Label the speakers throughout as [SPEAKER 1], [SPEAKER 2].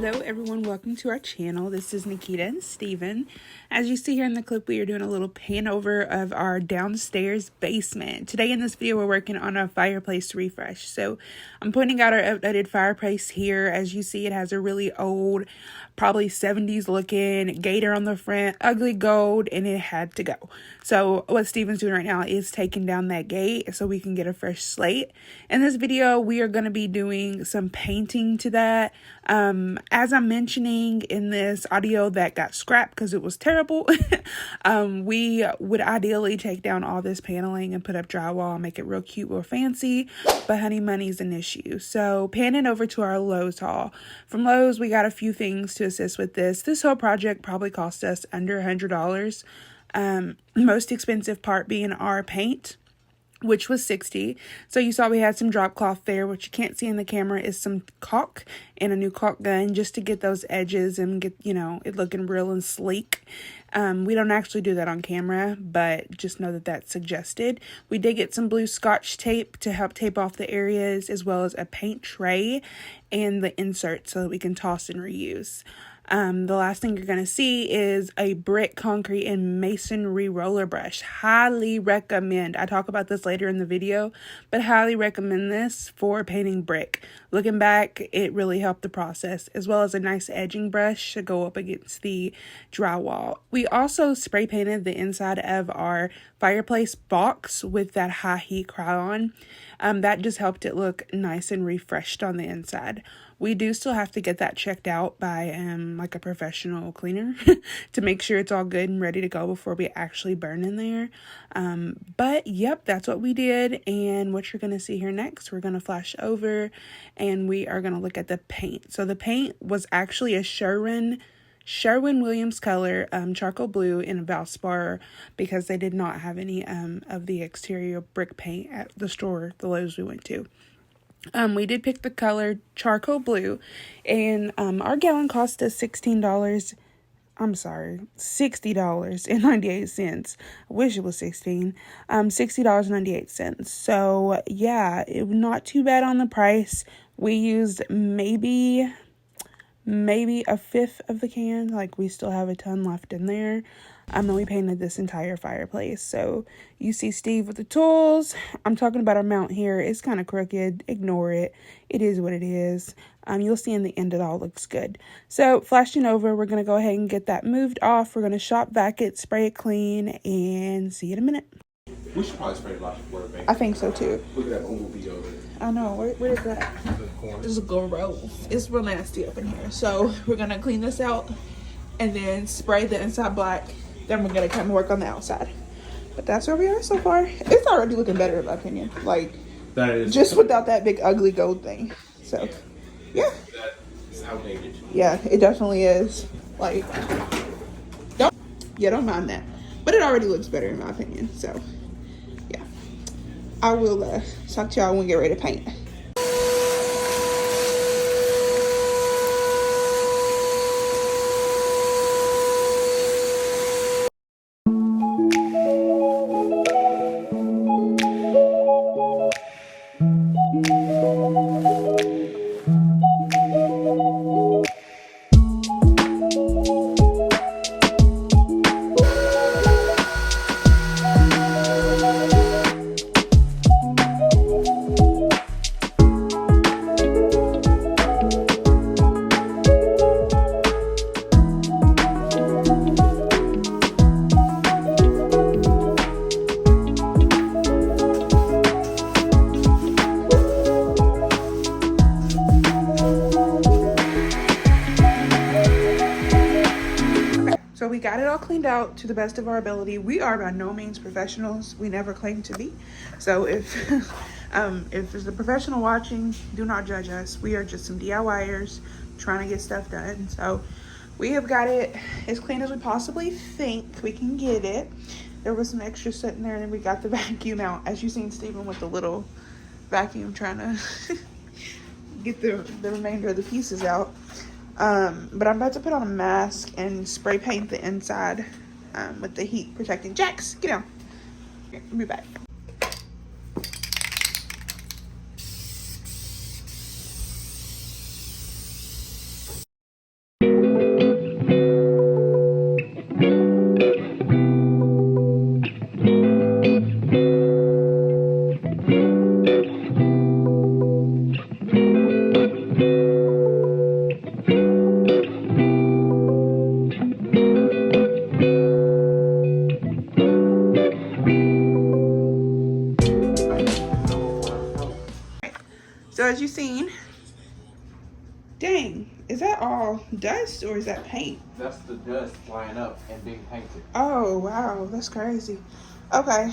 [SPEAKER 1] Hello everyone, welcome to our channel. This is Nikita and Steven. As you see here in the clip, we are doing a little pan over of our downstairs basement. Today in this video, we're working on a fireplace refresh. So I'm pointing out our updated fireplace here. As you see, it has a really old, probably 70s looking gator on the front, ugly gold, and it had to go. So what Steven's doing right now is taking down that gate so we can get a fresh slate. In this video, we are going to be doing some painting to that. As I'm mentioning in this audio that got scrapped because it was terrible, we would ideally take down all this paneling and put up drywall and make it real cute or fancy, but honey, money's an issue. So panning over to our Lowe's haul. From Lowe's, we got a few things to assist with this. This whole project probably cost us under $100. Most expensive part being our paint, which was $60. So you saw we had some drop cloth there. What you can't see in the camera is some caulk and a new caulk gun just to get those edges and get, it looking real and sleek. We don't actually do that on camera, but just know that that's suggested. We did get some blue Scotch tape to help tape off the areas, as well as a paint tray and the insert so that we can toss and reuse. The last thing you're going to see is a brick, concrete, and masonry roller brush. Highly recommend. I talk about this later in the video, but highly recommend this for painting brick. Looking back, it really helped the process, as well as a nice edging brush to go up against the drywall. We also spray painted the inside of our fireplace box with that high heat Krylon. That just helped it look nice and refreshed on the inside. We do still have to get that checked out by like a professional cleaner to make sure it's all good and ready to go before we actually burn in there. But yep, that's what we did. And what you're going to see here next, we're going to flash over and we are going to look at the paint. So the paint was actually a Sherwin-Williams color, charcoal blue in Valspar, because they did not have any of the exterior brick paint at the store, the Lowe's we went to. We did pick the color charcoal blue, and our gallon cost us $60.98. I wish it was $60.98. So yeah, not too bad on the price. We used maybe a fifth of the can. Like, we still have a ton left in there. And we painted this entire fireplace. So you see Steve with the tools. I'm talking about our mount here. It's kind of crooked. Ignore it. It is what it is. You'll see in the end it all looks good. So flashing over, we're going to go ahead and get that moved off. We're going to shop vac it, spray it clean, and see you in a minute.
[SPEAKER 2] We should probably spray a lot of water, baby.
[SPEAKER 1] I think so too.
[SPEAKER 2] Look at that bumblebee over there.
[SPEAKER 1] I know. Where is that? It's gross. It's real nasty up in here. So we're going to clean this out and then spray the inside black. Then we're going to come work on the outside. But that's where we are so far. It's already looking better in my opinion. Like, that is just without that big ugly gold thing. So, yeah.
[SPEAKER 2] That is outdated.
[SPEAKER 1] Yeah, it definitely is. Like, don't mind that. But it already looks better in my opinion. So, yeah. I will talk to y'all when we get ready to paint. So we got it all cleaned out to the best of our ability. We are by no means professionals. We never claim to be. So if there's a professional watching, do not judge us. We are just some DIYers trying to get stuff done. So we have got it as clean as we possibly think we can get it. There was some extra sitting there, and then we got the vacuum out. As you seen Steven with the little vacuum trying to get the remainder of the pieces out. But I'm about to put on a mask and spray paint the inside with the heat protecting. Jax, get down. Here, I'll be back. So as you've seen, dang, is that all dust or is that paint?
[SPEAKER 2] That's the dust flying up and being painted.
[SPEAKER 1] Oh, wow, that's crazy. Okay,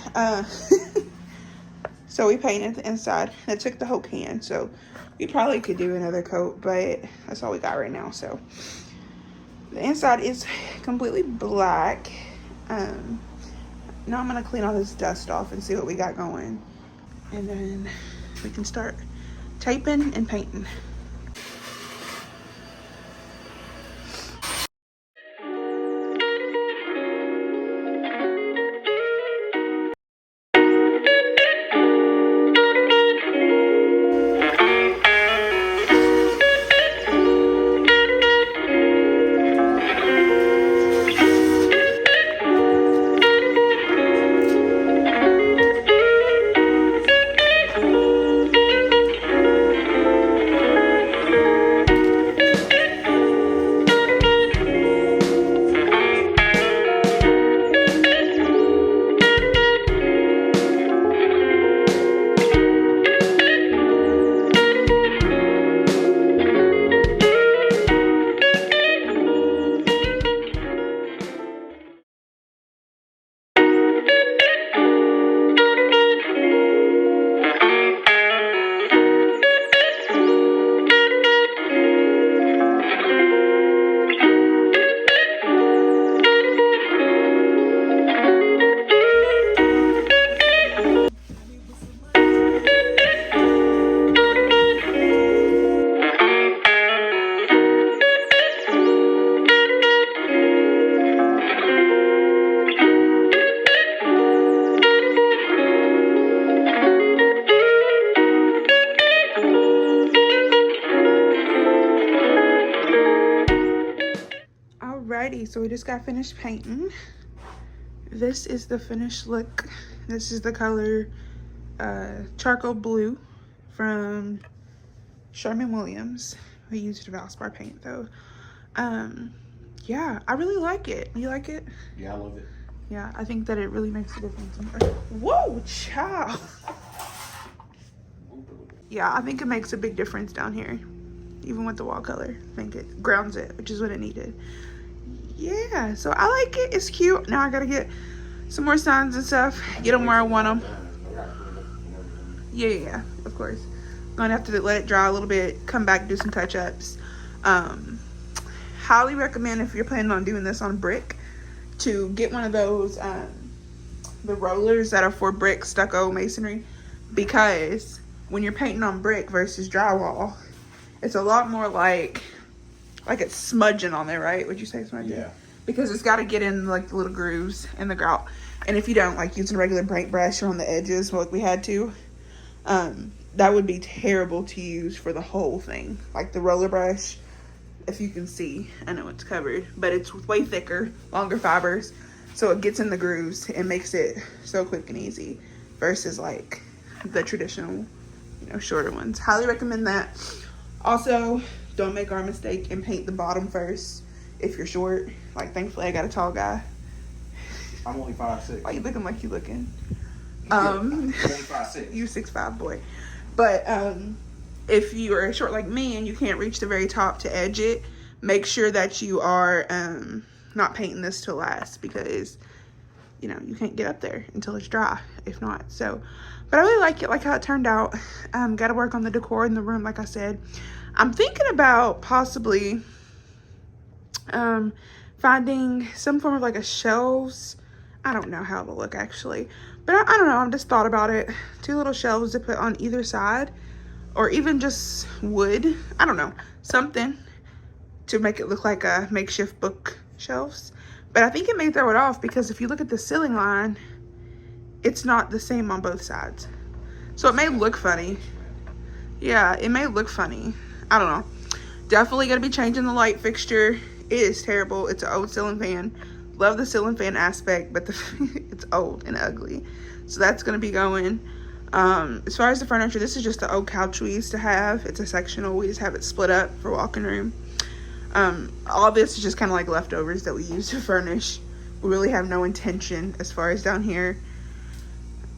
[SPEAKER 1] so we painted the inside. It took the whole can, so we probably could do another coat, but that's all we got right now. So the inside is completely black. Now I'm gonna clean all this dust off and see what we got going, and then we can start taping and painting. Alrighty, so we just got finished painting. This is the finished look. This is the color charcoal blue from Sherwin-Williams. We used Valspar paint though. Yeah, I really like it. You like it?
[SPEAKER 2] Yeah, I love it.
[SPEAKER 1] Yeah, I think that it really makes a difference. Whoa, child. Yeah, I think it makes a big difference down here. Even with the wall color. I think it grounds it, which is what it needed. Yeah, so I like it. It's cute. Now I gotta get some more signs and stuff. Get them where I want them. Yeah, of course. Gonna have to let it dry a little bit. Come back, do some touch-ups. Highly recommend if you're planning on doing this on brick to get one of those the rollers that are for brick, stucco, masonry, because when you're painting on brick versus drywall, it's a lot more like it's smudging on there, right? Would you say smudging?
[SPEAKER 2] Yeah.
[SPEAKER 1] Because it's got to get in like the little grooves in the grout. And if you don't, like using a regular paintbrush or on the edges like we had to, that would be terrible to use for the whole thing. Like the roller brush, if you can see, I know it's covered, but it's way thicker, longer fibers. So it gets in the grooves and makes it so quick and easy versus like the traditional, shorter ones. Highly recommend that. Also, don't make our mistake and paint the bottom first if you're short. Like, thankfully, I got a tall guy.
[SPEAKER 2] I'm only 5'6".
[SPEAKER 1] Why you looking like you looking?
[SPEAKER 2] I'm only 5'6".
[SPEAKER 1] You 6'5", boy. But if you are short like me and you can't reach the very top to edge it, make sure that you are not painting this to last, because you can't get up there until it's dry if not. So, but I really like it, like how it turned out. Got to work on the decor in the room, like I said. I'm thinking about possibly finding some form of like a shelves. I don't know how it'll look actually, but I don't know. I'm just thought about it. 2 little shelves to put on either side, or even just wood. I don't know, something to make it look like a makeshift bookshelves. But I think it may throw it off, because if you look at the ceiling line, it's not the same on both sides. So it may look funny. Yeah, it may look funny. I don't know. Definitely going to be changing the light fixture. It is terrible. It's an old ceiling fan. Love the ceiling fan aspect, but it's old and ugly. So that's going to be going. As far as the furniture, this is just the old couch we used to have. It's a sectional. We just have it split up for walking room. All this is just kind of like leftovers that we use to furnish. We really have no intention as far as down here.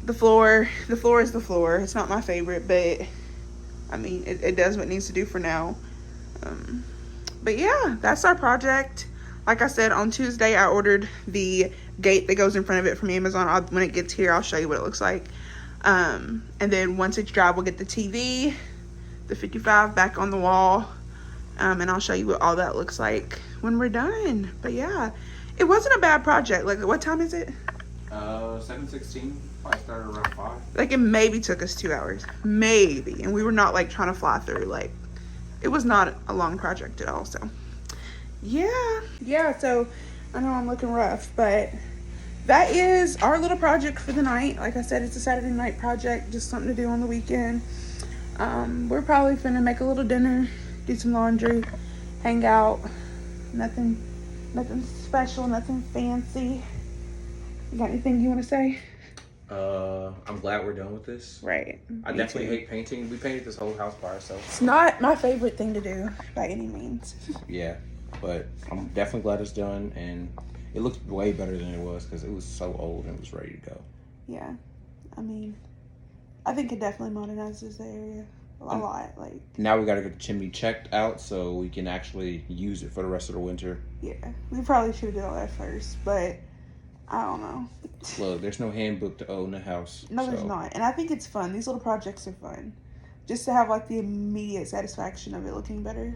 [SPEAKER 1] The floor is the floor. It's not my favorite, but I mean, it does what it needs to do for now. But yeah, that's our project. Like I said, on Tuesday, I ordered the gate that goes in front of it from Amazon. When it gets here, I'll show you what it looks like. And then once it's dry, we'll get the TV, the 55 back on the wall. And I'll show you what all that looks like when we're done. But yeah, it wasn't a bad project. Like, what time is it?
[SPEAKER 2] 7:16. Probably started around 5.
[SPEAKER 1] Like, it maybe took us 2 hours. Maybe. And we were not, like, trying to fly through. Like, it was not a long project at all. So, yeah. So, I know I'm looking rough. But that is our little project for the night. Like I said, it's a Saturday night project. Just something to do on the weekend. We're probably finna make a little dinner. Do some laundry. Hang out. Nothing special. Nothing fancy. You got anything you want to say?
[SPEAKER 3] I'm glad we're done with this.
[SPEAKER 1] Right.
[SPEAKER 3] I definitely hate painting. We painted this whole house by ourselves.
[SPEAKER 1] It's not my favorite thing to do by any means.
[SPEAKER 3] Yeah, but I'm definitely glad it's done, and it looks way better than it was because it was so old and it was ready to go.
[SPEAKER 1] Yeah. I mean, I think it definitely modernizes the area a lot. Like,
[SPEAKER 3] now we got to get the chimney checked out so we can actually use it for the rest of the winter.
[SPEAKER 1] yeah, we probably should have done all that first, but I don't know.
[SPEAKER 3] Look, there's no handbook to own a house.
[SPEAKER 1] No, there's not. And I think it's fun. These little projects are fun. Just to have, like, the immediate satisfaction of it looking better.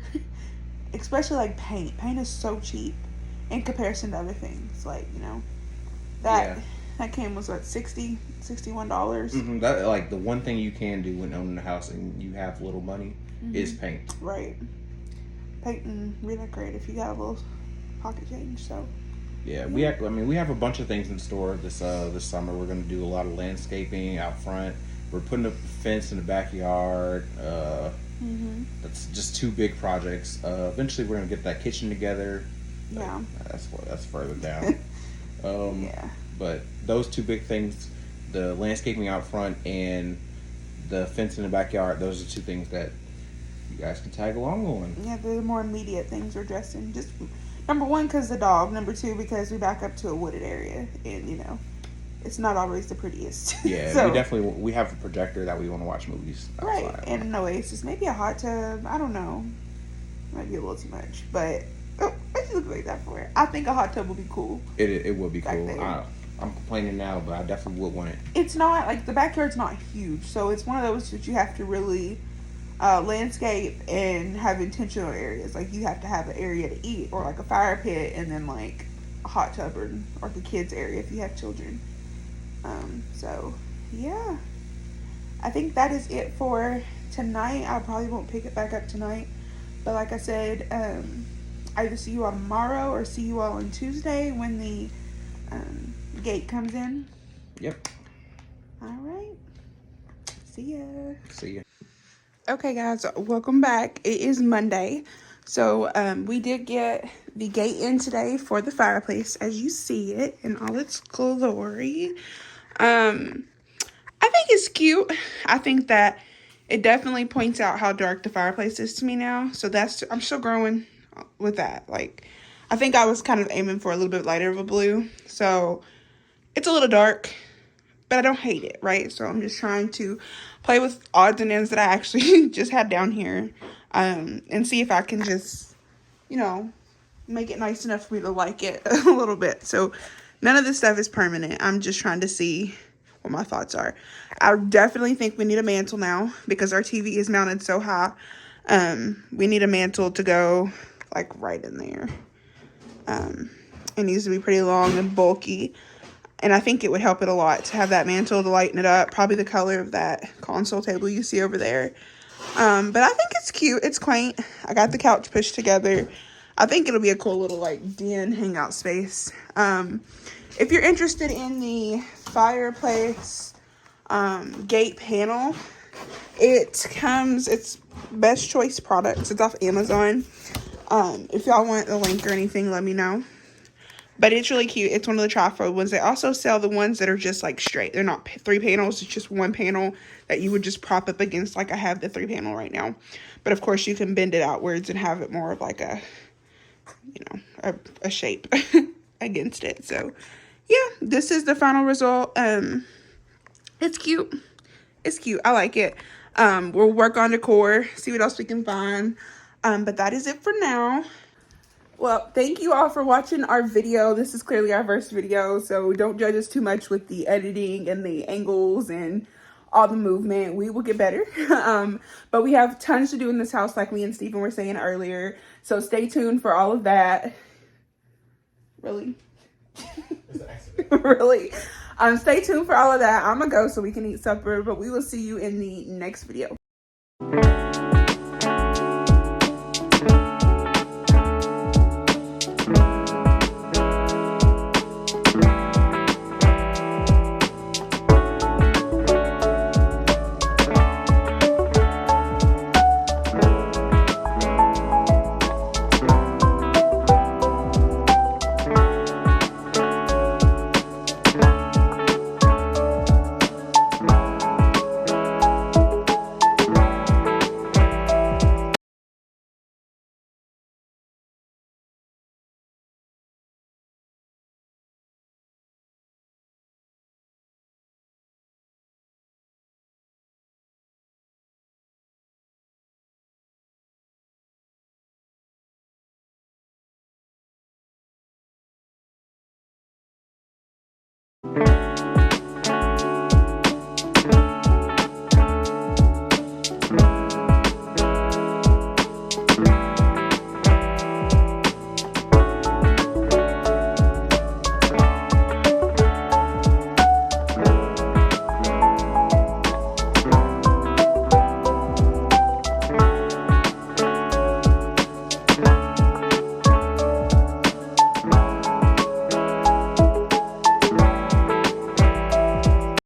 [SPEAKER 1] Especially, like, paint. Paint is so cheap in comparison to other things. Like, you know, that came was, what, $60, $61?
[SPEAKER 3] Mm-hmm. That, like, the one thing you can do when owning a house and you have little money is paint.
[SPEAKER 1] Right. Paint and redecorate if you got a little pocket change, so...
[SPEAKER 3] Yeah, we have a bunch of things in store this summer. We're going to do a lot of landscaping out front. We're putting up a fence in the backyard. That's just 2 big projects. Eventually, we're going to get that kitchen together.
[SPEAKER 1] Yeah,
[SPEAKER 3] that's further down. But those 2 big things, the landscaping out front and the fence in the backyard, those are 2 things that you guys can tag along on.
[SPEAKER 1] Yeah, the more immediate things we're addressing. Just number 1, because the dog. Number 2, because we back up to a wooded area, and you know, it's not always the prettiest.
[SPEAKER 3] Yeah, so, we have a projector that we want to watch movies outside.
[SPEAKER 1] Right, and an oasis, maybe a hot tub. I don't know, might be a little too much, but what you look like that for? I think a hot tub would be cool.
[SPEAKER 3] It would be cool. I'm complaining now, but I definitely would want it.
[SPEAKER 1] It's not like the backyard's not huge, so it's one of those that you have to really landscape and have intentional areas. Like, you have to have an area to eat, or like a fire pit, and then like a hot tub or like a kids area if you have children. So yeah, I think that is it for tonight. I probably won't pick it back up tonight, but like I said, either see you all tomorrow or see you all on Tuesday when the gate comes in.
[SPEAKER 3] Yep.
[SPEAKER 1] All right. See ya. Okay, guys, welcome back. It is Monday. So, we did get the gate in today for the fireplace, as you see it in all its glory. I think it's cute. I think that it definitely points out how dark the fireplace is to me now. So I'm still growing with that. Like, I think I was kind of aiming for a little bit lighter of a blue. So, it's a little dark, but I don't hate it, right? So I'm just trying to play with odds and ends that I actually just had down here, and see if I can just, you know, make it nice enough for me to like it a little bit. So none of this stuff is permanent. I'm just trying to see what my thoughts are. I definitely think we need a mantle now because our TV is mounted so high. We need a mantle to go like right in there. It needs to be pretty long and bulky. And I think it would help it a lot to have that mantle to lighten it up. Probably the color of that console table you see over there. But I think it's cute. It's quaint. I got the couch pushed together. I think it'll be a cool little, like, den hangout space. If you're interested in the Fireplace gate panel, it's Best Choice Products. It's off Amazon. If y'all want the link or anything, let me know. But it's really cute. It's one of the trifold ones. They also sell the ones that are just like straight. They're not 3 panels. It's just 1 panel that you would just prop up against, like I have the 3 panel right now. But of course you can bend it outwards and have it more of like a, you know, a shape against it. So yeah, this is the final result. It's cute. It's cute. I like it. We'll work on decor, see what else we can find. But that is it for now. Well, thank you all for watching our video. This is clearly our first video, so don't judge us too much with the editing and the angles and all the movement. We will get better. But we have tons to do in this house, like me and Stephen were saying earlier. So stay tuned for all of that. Really? Really? Stay tuned for all of that. I'm gonna go so we can eat supper, but we will see you in the next video.